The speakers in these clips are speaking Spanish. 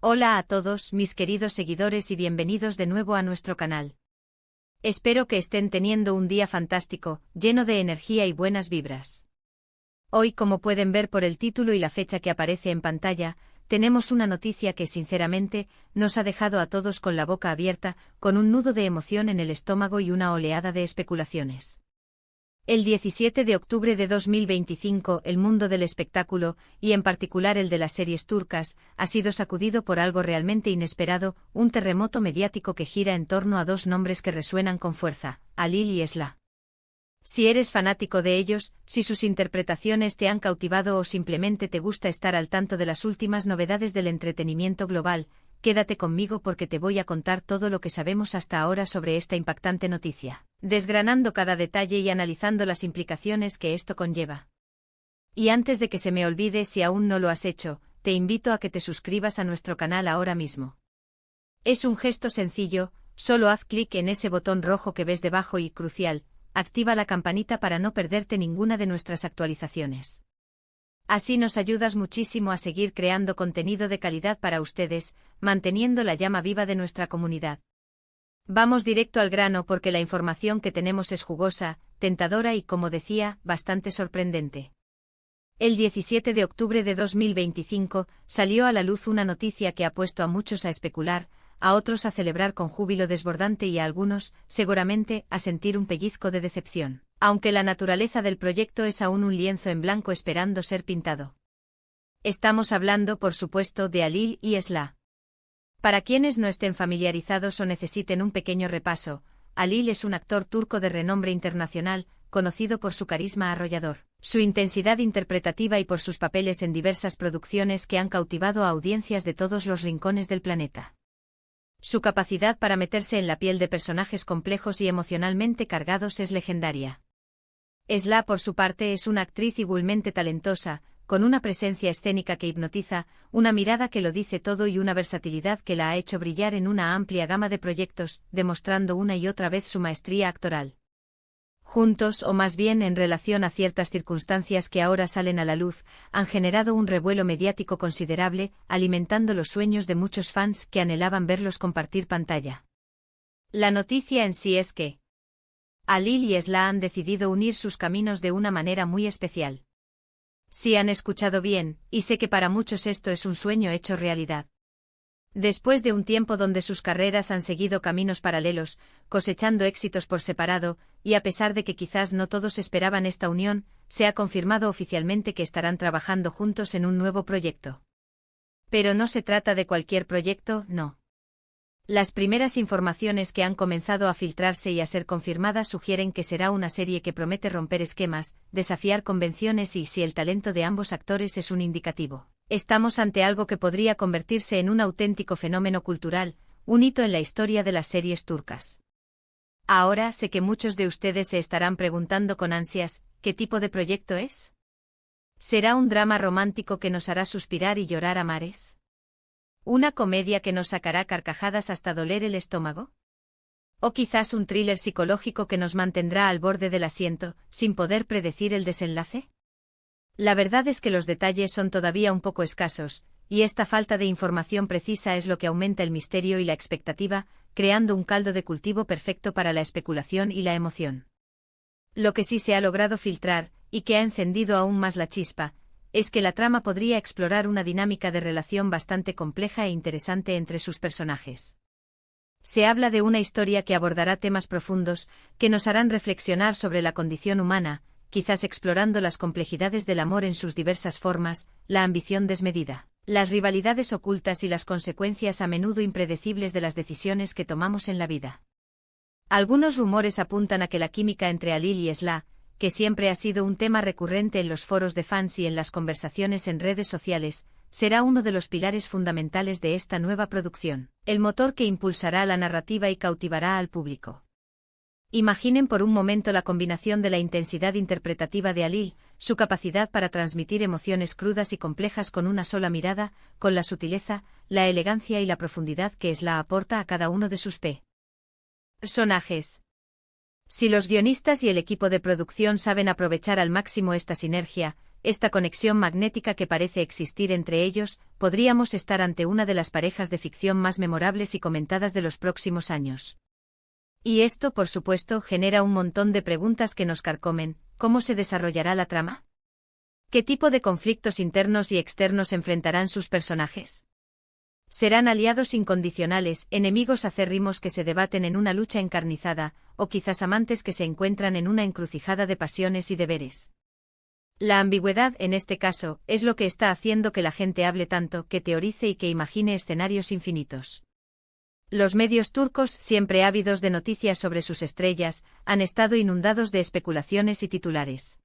Hola a todos mis queridos seguidores y bienvenidos de nuevo a nuestro canal. Espero que estén teniendo un día fantástico, lleno de energía y buenas vibras. Hoy, como pueden ver por el título y la fecha que aparece en pantalla, tenemos una noticia que sinceramente nos ha dejado a todos con la boca abierta, con un nudo de emoción en el estómago y una oleada de especulaciones. El 17 de octubre de 2025, el mundo del espectáculo, y en particular el de las series turcas, ha sido sacudido por algo realmente inesperado, un terremoto mediático que gira en torno a dos nombres que resuenan con fuerza, Halil y Esla. Si eres fanático de ellos, si sus interpretaciones te han cautivado o simplemente te gusta estar al tanto de las últimas novedades del entretenimiento global, quédate conmigo porque te voy a contar todo lo que sabemos hasta ahora sobre esta impactante noticia, desgranando cada detalle y analizando las implicaciones que esto conlleva. Y antes de que se me olvide, si aún no lo has hecho, te invito a que te suscribas a nuestro canal ahora mismo. Es un gesto sencillo, solo haz clic en ese botón rojo que ves debajo y, crucial, activa la campanita para no perderte ninguna de nuestras actualizaciones. Así nos ayudas muchísimo a seguir creando contenido de calidad para ustedes, manteniendo la llama viva de nuestra comunidad. Vamos directo al grano porque la información que tenemos es jugosa, tentadora y, como decía, bastante sorprendente. El 17 de octubre de 2025 salió a la luz una noticia que ha puesto a muchos a especular, a otros a celebrar con júbilo desbordante y a algunos, seguramente, a sentir un pellizco de decepción, aunque la naturaleza del proyecto es aún un lienzo en blanco esperando ser pintado. Estamos hablando, por supuesto, de Halil y Esla. Para quienes no estén familiarizados o necesiten un pequeño repaso, Halil es un actor turco de renombre internacional, conocido por su carisma arrollador, su intensidad interpretativa y por sus papeles en diversas producciones que han cautivado a audiencias de todos los rincones del planeta. Su capacidad para meterse en la piel de personajes complejos y emocionalmente cargados es legendaria. Esla, por su parte, es una actriz igualmente talentosa, con una presencia escénica que hipnotiza, una mirada que lo dice todo y una versatilidad que la ha hecho brillar en una amplia gama de proyectos, demostrando una y otra vez su maestría actoral. Juntos, o más bien en relación a ciertas circunstancias que ahora salen a la luz, han generado un revuelo mediático considerable, alimentando los sueños de muchos fans que anhelaban verlos compartir pantalla. La noticia en sí es que Halil y Esla han decidido unir sus caminos de una manera muy especial. Sí han escuchado bien, y sé que para muchos esto es un sueño hecho realidad. Después de un tiempo donde sus carreras han seguido caminos paralelos, cosechando éxitos por separado, y a pesar de que quizás no todos esperaban esta unión, se ha confirmado oficialmente que estarán trabajando juntos en un nuevo proyecto. Pero no se trata de cualquier proyecto, no. Las primeras informaciones que han comenzado a filtrarse y a ser confirmadas sugieren que será una serie que promete romper esquemas, desafiar convenciones y, si el talento de ambos actores es un indicativo, estamos ante algo que podría convertirse en un auténtico fenómeno cultural, un hito en la historia de las series turcas. Ahora sé que muchos de ustedes se estarán preguntando con ansias, ¿qué tipo de proyecto es? ¿Será un drama romántico que nos hará suspirar y llorar a mares? ¿Una comedia que nos sacará carcajadas hasta doler el estómago? ¿O quizás un thriller psicológico que nos mantendrá al borde del asiento, sin poder predecir el desenlace? La verdad es que los detalles son todavía un poco escasos, y esta falta de información precisa es lo que aumenta el misterio y la expectativa, creando un caldo de cultivo perfecto para la especulación y la emoción. Lo que sí se ha logrado filtrar, y que ha encendido aún más la chispa, es que la trama podría explorar una dinámica de relación bastante compleja e interesante entre sus personajes. Se habla de una historia que abordará temas profundos, que nos harán reflexionar sobre la condición humana, quizás explorando las complejidades del amor en sus diversas formas, la ambición desmedida, las rivalidades ocultas y las consecuencias a menudo impredecibles de las decisiones que tomamos en la vida. Algunos rumores apuntan a que la química entre Halil y Esla, que siempre ha sido un tema recurrente en los foros de fans y en las conversaciones en redes sociales, será uno de los pilares fundamentales de esta nueva producción, el motor que impulsará la narrativa y cautivará al público. Imaginen por un momento la combinación de la intensidad interpretativa de Halil, su capacidad para transmitir emociones crudas y complejas con una sola mirada, con la sutileza, la elegancia y la profundidad que Esla aporta a cada uno de sus personajes. Si los guionistas y el equipo de producción saben aprovechar al máximo esta sinergia, esta conexión magnética que parece existir entre ellos, podríamos estar ante una de las parejas de ficción más memorables y comentadas de los próximos años. Y esto, por supuesto, genera un montón de preguntas que nos carcomen. ¿Cómo se desarrollará la trama? ¿Qué tipo de conflictos internos y externos enfrentarán sus personajes? ¿Serán aliados incondicionales, enemigos acérrimos que se debaten en una lucha encarnizada, o quizás amantes que se encuentran en una encrucijada de pasiones y deberes? La ambigüedad, en este caso, es lo que está haciendo que la gente hable tanto, que teorice y que imagine escenarios infinitos. Los medios turcos, siempre ávidos de noticias sobre sus estrellas, han estado inundados de especulaciones y titulares.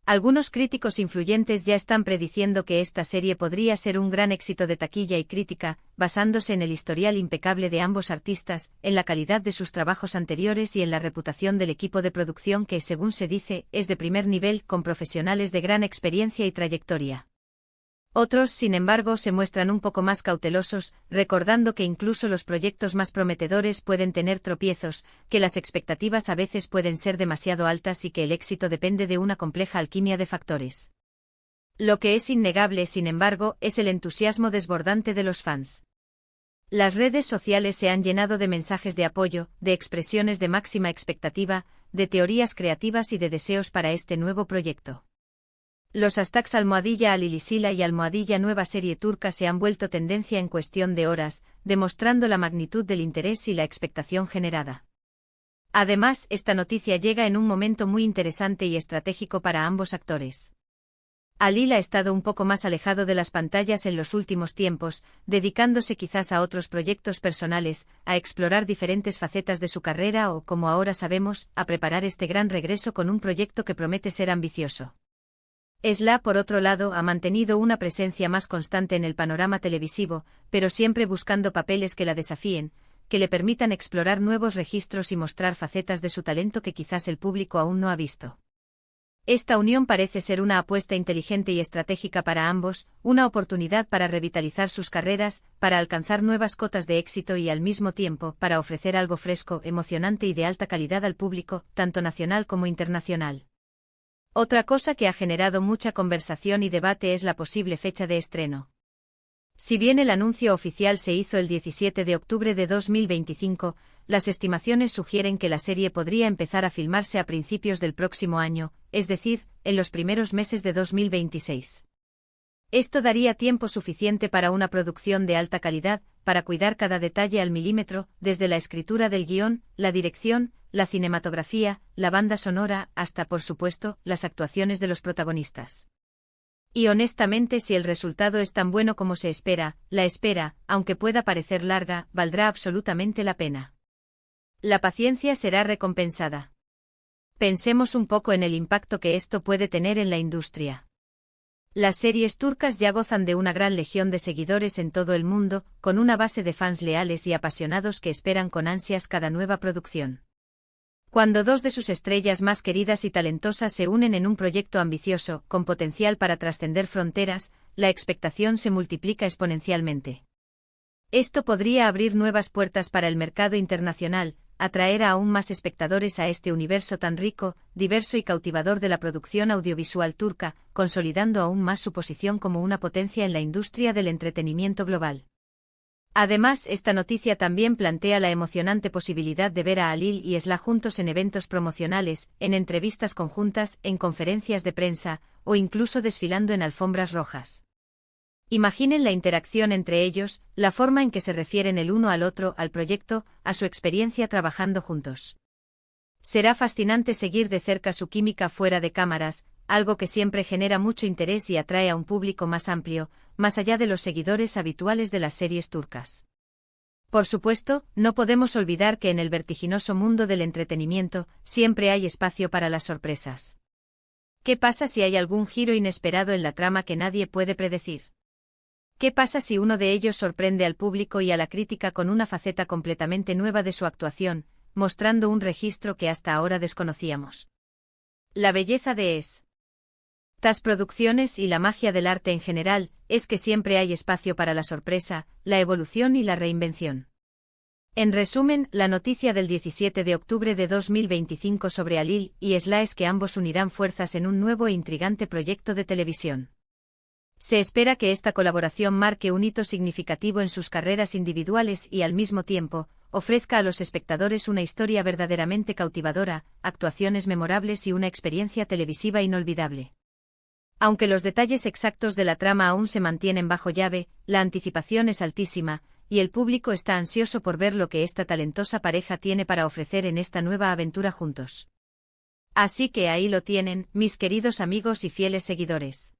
Algunos críticos influyentes ya están prediciendo que esta serie podría ser un gran éxito de taquilla y crítica, basándose en el historial impecable de ambos artistas, en la calidad de sus trabajos anteriores y en la reputación del equipo de producción que, según se dice, es de primer nivel, con profesionales de gran experiencia y trayectoria. Otros, sin embargo, se muestran un poco más cautelosos, recordando que incluso los proyectos más prometedores pueden tener tropiezos, que las expectativas a veces pueden ser demasiado altas y que el éxito depende de una compleja alquimia de factores. Lo que es innegable, sin embargo, es el entusiasmo desbordante de los fans. Las redes sociales se han llenado de mensajes de apoyo, de expresiones de máxima expectativa, de teorías creativas y de deseos para este nuevo proyecto. Los hashtags #Alilisila y #nueva serie turca se han vuelto tendencia en cuestión de horas, demostrando la magnitud del interés y la expectación generada. Además, esta noticia llega en un momento muy interesante y estratégico para ambos actores. Halil ha estado un poco más alejado de las pantallas en los últimos tiempos, dedicándose quizás a otros proyectos personales, a explorar diferentes facetas de su carrera o, como ahora sabemos, a preparar este gran regreso con un proyecto que promete ser ambicioso. Esla, por otro lado, ha mantenido una presencia más constante en el panorama televisivo, pero siempre buscando papeles que la desafíen, que le permitan explorar nuevos registros y mostrar facetas de su talento que quizás el público aún no ha visto. Esta unión parece ser una apuesta inteligente y estratégica para ambos, una oportunidad para revitalizar sus carreras, para alcanzar nuevas cotas de éxito y al mismo tiempo para ofrecer algo fresco, emocionante y de alta calidad al público, tanto nacional como internacional. Otra cosa que ha generado mucha conversación y debate es la posible fecha de estreno. Si bien el anuncio oficial se hizo el 17 de octubre de 2025, las estimaciones sugieren que la serie podría empezar a filmarse a principios del próximo año, es decir, en los primeros meses de 2026. Esto daría tiempo suficiente para una producción de alta calidad, para cuidar cada detalle al milímetro, desde la escritura del guión, la dirección, la cinematografía, la banda sonora, hasta, por supuesto, las actuaciones de los protagonistas. Y honestamente, si el resultado es tan bueno como se espera, la espera, aunque pueda parecer larga, valdrá absolutamente la pena. La paciencia será recompensada. Pensemos un poco en el impacto que esto puede tener en la industria. Las series turcas ya gozan de una gran legión de seguidores en todo el mundo, con una base de fans leales y apasionados que esperan con ansias cada nueva producción. Cuando dos de sus estrellas más queridas y talentosas se unen en un proyecto ambicioso, con potencial para trascender fronteras, la expectación se multiplica exponencialmente. Esto podría abrir nuevas puertas para el mercado internacional, atraer a aún más espectadores a este universo tan rico, diverso y cautivador de la producción audiovisual turca, consolidando aún más su posición como una potencia en la industria del entretenimiento global. Además, esta noticia también plantea la emocionante posibilidad de ver a Halil y Esla juntos en eventos promocionales, en entrevistas conjuntas, en conferencias de prensa, o incluso desfilando en alfombras rojas. Imaginen la interacción entre ellos, la forma en que se refieren el uno al otro, al proyecto, a su experiencia trabajando juntos. Será fascinante seguir de cerca su química fuera de cámaras, algo que siempre genera mucho interés y atrae a un público más amplio, más allá de los seguidores habituales de las series turcas. Por supuesto, no podemos olvidar que en el vertiginoso mundo del entretenimiento, siempre hay espacio para las sorpresas. ¿Qué pasa si hay algún giro inesperado en la trama que nadie puede predecir? ¿Qué pasa si uno de ellos sorprende al público y a la crítica con una faceta completamente nueva de su actuación, mostrando un registro que hasta ahora desconocíamos? La belleza de estas producciones y la magia del arte en general es que siempre hay espacio para la sorpresa, la evolución y la reinvención. En resumen, la noticia del 17 de octubre de 2025 sobre Alil y Esla es que ambos unirán fuerzas en un nuevo e intrigante proyecto de televisión. Se espera que esta colaboración marque un hito significativo en sus carreras individuales y, al mismo tiempo, ofrezca a los espectadores una historia verdaderamente cautivadora, actuaciones memorables y una experiencia televisiva inolvidable. Aunque los detalles exactos de la trama aún se mantienen bajo llave, la anticipación es altísima, y el público está ansioso por ver lo que esta talentosa pareja tiene para ofrecer en esta nueva aventura juntos. Así que ahí lo tienen, mis queridos amigos y fieles seguidores.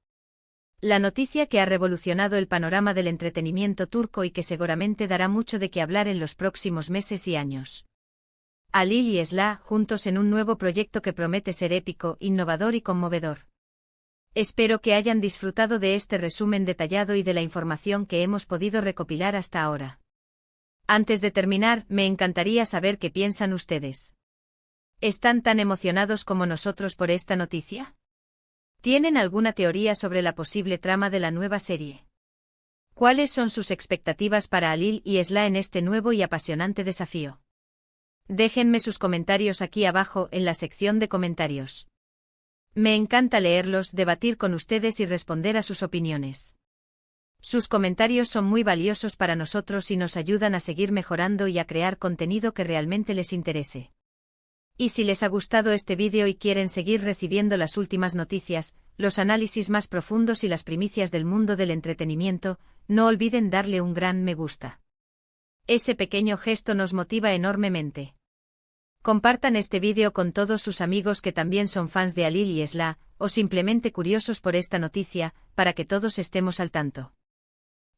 La noticia que ha revolucionado el panorama del entretenimiento turco y que seguramente dará mucho de qué hablar en los próximos meses y años. Alil y Esla juntos en un nuevo proyecto que promete ser épico, innovador y conmovedor. Espero que hayan disfrutado de este resumen detallado y de la información que hemos podido recopilar hasta ahora. Antes de terminar, me encantaría saber qué piensan ustedes. ¿Están tan emocionados como nosotros por esta noticia? ¿Tienen alguna teoría sobre la posible trama de la nueva serie? ¿Cuáles son sus expectativas para Alil y Esla en este nuevo y apasionante desafío? Déjenme sus comentarios aquí abajo en la sección de comentarios. Me encanta leerlos, debatir con ustedes y responder a sus opiniones. Sus comentarios son muy valiosos para nosotros y nos ayudan a seguir mejorando y a crear contenido que realmente les interese. Y si les ha gustado este vídeo y quieren seguir recibiendo las últimas noticias, los análisis más profundos y las primicias del mundo del entretenimiento, no olviden darle un gran me gusta. Ese pequeño gesto nos motiva enormemente. Compartan este vídeo con todos sus amigos que también son fans de Alil y Esla, o simplemente curiosos por esta noticia, para que todos estemos al tanto.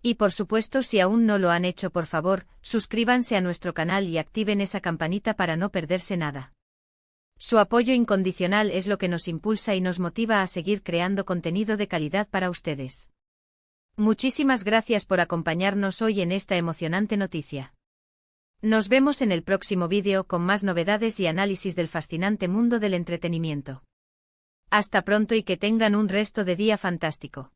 Y por supuesto, si aún no lo han hecho, por favor, suscríbanse a nuestro canal y activen esa campanita para no perderse nada. Su apoyo incondicional es lo que nos impulsa y nos motiva a seguir creando contenido de calidad para ustedes. Muchísimas gracias por acompañarnos hoy en esta emocionante noticia. Nos vemos en el próximo vídeo con más novedades y análisis del fascinante mundo del entretenimiento. Hasta pronto y que tengan un resto de día fantástico.